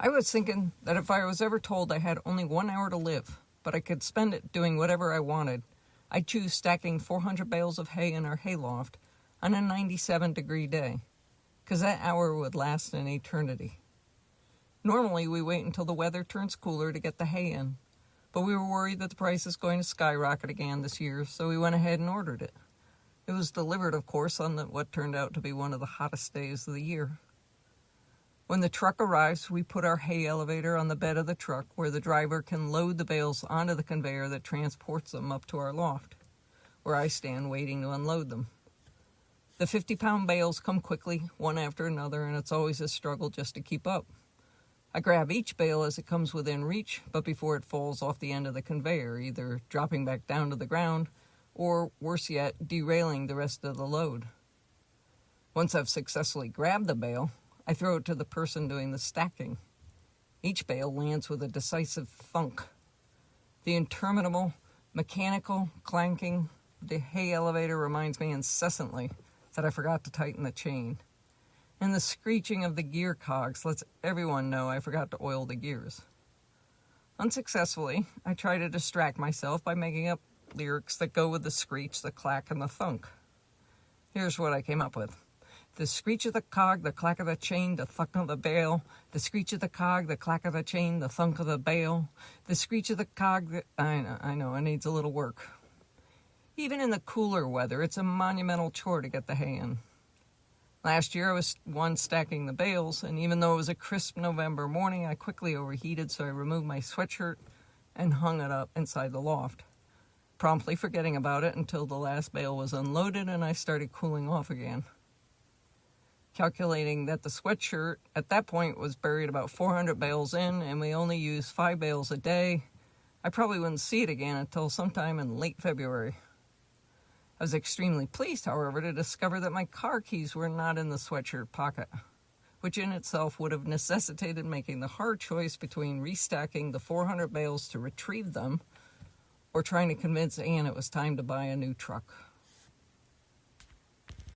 I was thinking that if I was ever told I had only 1 hour to live, but I could spend it doing whatever I wanted, I'd choose stacking 400 bales of hay in our hayloft on a 97-degree day, because that hour would last an eternity. Normally, we wait until the weather turns cooler to get the hay in, but we were worried that the price is going to skyrocket again this year, so we went ahead and ordered it. It was delivered, of course, on what turned out to be one of the hottest days of the year. When the truck arrives, we put our hay elevator on the bed of the truck where the driver can load the bales onto the conveyor that transports them up to our loft, where I stand waiting to unload them. The 50-pound bales come quickly, one after another, and it's always a struggle just to keep up. I grab each bale as it comes within reach, but before it falls off the end of the conveyor, either dropping back down to the ground, or worse yet, derailing the rest of the load. Once I've successfully grabbed the bale, I throw it to the person doing the stacking. Each bale lands with a decisive thunk. The interminable, mechanical clanking of the hay elevator reminds me incessantly that I forgot to tighten the chain. And the screeching of the gear cogs lets everyone know I forgot to oil the gears. Unsuccessfully, I try to distract myself by making up lyrics that go with the screech, the clack, and the thunk. Here's what I came up with. The screech of the cog, the clack of the chain, the thunk of the bale. The screech of the cog, the clack of the chain, the thunk of the bale. The screech of the cog, I know, it needs a little work. Even in the cooler weather, it's a monumental chore to get the hay in. Last year I was one stacking the bales, and even though it was a crisp November morning, I quickly overheated, so I removed my sweatshirt and hung it up inside the loft, promptly forgetting about it until the last bale was unloaded and I started cooling off again. Calculating that the sweatshirt at that point was buried about 400 bales in, and we only used 5 bales a day, I probably wouldn't see it again until sometime in late February. I was extremely pleased, however, to discover that my car keys were not in the sweatshirt pocket, which in itself would have necessitated making the hard choice between restacking the 400 bales to retrieve them or trying to convince Ann it was time to buy a new truck.